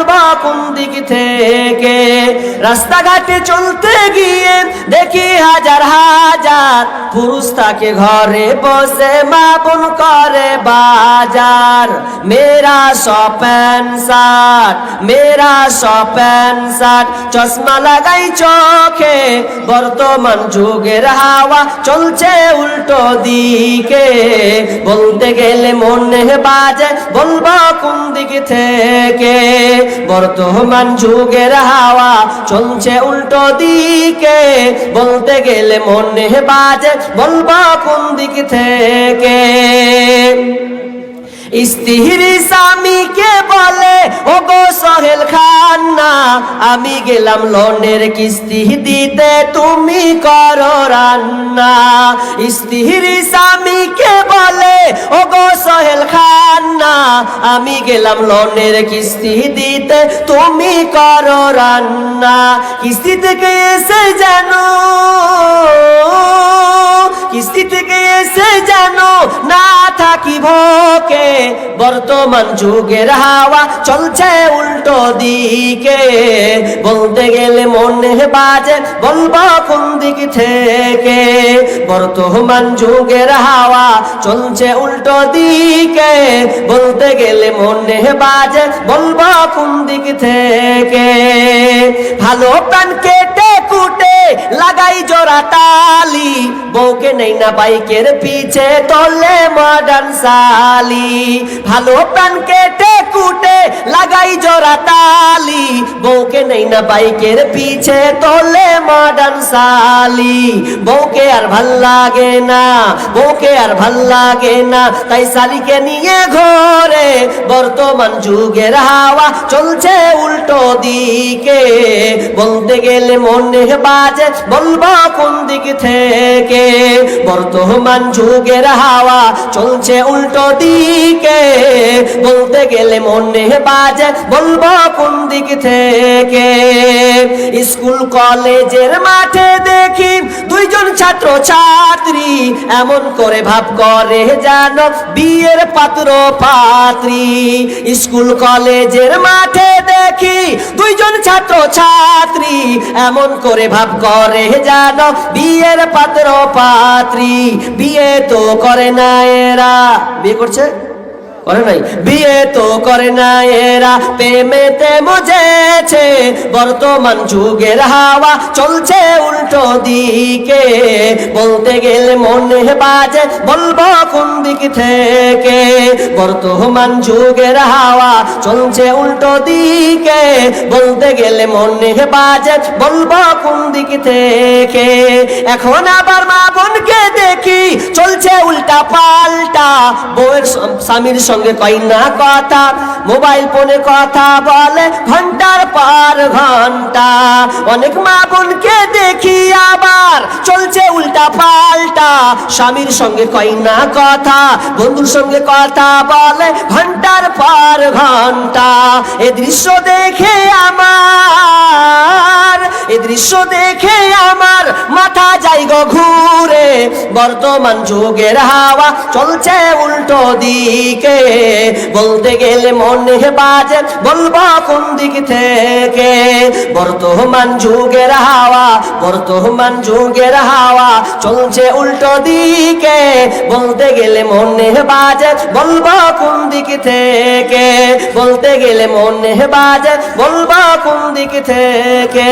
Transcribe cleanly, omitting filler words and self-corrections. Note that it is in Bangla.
বলবো কোন দিক থেকে। রাস্তাঘাটে চলতে গিয়ে দেখি হাজার হাজার পুরুষ থাকে ঘরে বসে, মা বোন করে বাজার। মেরা সব প্যান্ট শার্ট, মেরা সব প্যান্ট শার্ট, চশমা লাগাই চোখে, বর্তমান যুগের হাওয়া চলছে উল্টো দিকে। বলতে গেলে মনে বাজে বলবো কোন দিক থেকে। বর্তমান যুগের হাওয়া চলছে উল্টো দিকে, বলতে গেলে মনে বাজে বলবো কোন দিক থেকে। স্ত্রী স্বামীকে বলে ও গো সোহেল খান না, আমি গেলাম লোনের কিস্তি দিতে তুমি করো রান্না। স্ত্রী স্বামীকে বলে ও গো সোহেল খান না, আমি গেলাম লোনের কিস্তি দিতে তুমি করো রান্না। কিস্তি থেকে এসে জানো, কিস্তি থেকে এসে জানো না থাকি ভোকে। বর্তমান যুগের হাওয়া চলছে উল্টো দিকে, বলতে গেলে মনে বাজে বলবো কোন দিক থেকে। বর্তমান যুগের হাওয়া চলছে উল্টো দিকে, বলতে গেলে মনে বাজে বলবো কোন দিক থেকে। ভালো প্রাণ কেটে কুটে লাগাই জোড়া তালি, বউকে নেই না বাইকের পিছে তোলে মডার্ন সালি। ভালো প্রাণ কেটে কুটে লাগাই জোড়া তালি, বউকে নেই না বাইকের পিছে তোলে মডার্ন সালি। বউকে আর ভাল লাগে না, বউকে আর ভাল লাগে না, তাই সালিকে নিয়ে ঘরে। বর্তমান যুগের হাওয়া চলছে উল্টো দিকে, বলতে গেলে মনে বাজে বলবো কোন দিক থেকে। বর্তমান যুগের হাওয়া চলছে উল্টো দিকে, বলতে গেলে মনে বাজে বলবো কোন দিক থেকে। স্কুল কলেজের মাঠে দেখি দুইজন ছাত্র ছাত্রী, এমন করে ভাব করে যেন বিয়ের পাত্র পাত্রী। স্কুল কলেজের মাঠে দেখি দুইজন ছাত্র ছাত্রী, এমন করে ভাব করে যেন বিয়ের পাত্র পাত্রী। বিয়ে তো করে না এরা, বিয়ে করছে করে নাই, বিয়ে তো করে না এরা, প্রেমেতে মজেছে। বর্তমান যুগের হাওয়া চলছে উল্টো দিকে, বলতে গেলে মনে বাজে বলবো কোন দিক থেকে। বর্তমান যুগের হাওয়া চলছে উল্টো দিকে, বলতে গেলে মনে বাজে বলবো কোন দিক থেকে। এখন আবার মা বোনকে দেখি চলছে উল্টা পাল্টা, বউয়ের স্বামীর সঙ্গে কই না কথা, মোবাইল ফোনে কথা বলে ঘন্টার পর ঘন্টা। অনেক মা বোনকে দেখি আবার চলছে উল্টা পাল্টা, স্বামীর সঙ্গে কই না কথা, বন্ধুর সঙ্গে কথা বলে ঘন্টার পর ঘন্টা। এ দৃশ্য দেখে আমার, এ দৃশ্য দেখে আমার মাথা যাই গো ঘুরে। বর্তমান যুগের হাওয়া চলছে উল্টো দিকে, বলতে গেলে মনে বাজে বলবো কোন দিক থেকে। বর্তমান যুগের হাওয়া, বর্তমান যুগের হাওয়া চলছে উল্টো দিকে, বলতে গেলে মনে বাজে বলবো কোন দিক থেকে। বলতে গেলে মনে বাজে বলবো কোন দিক থেকে।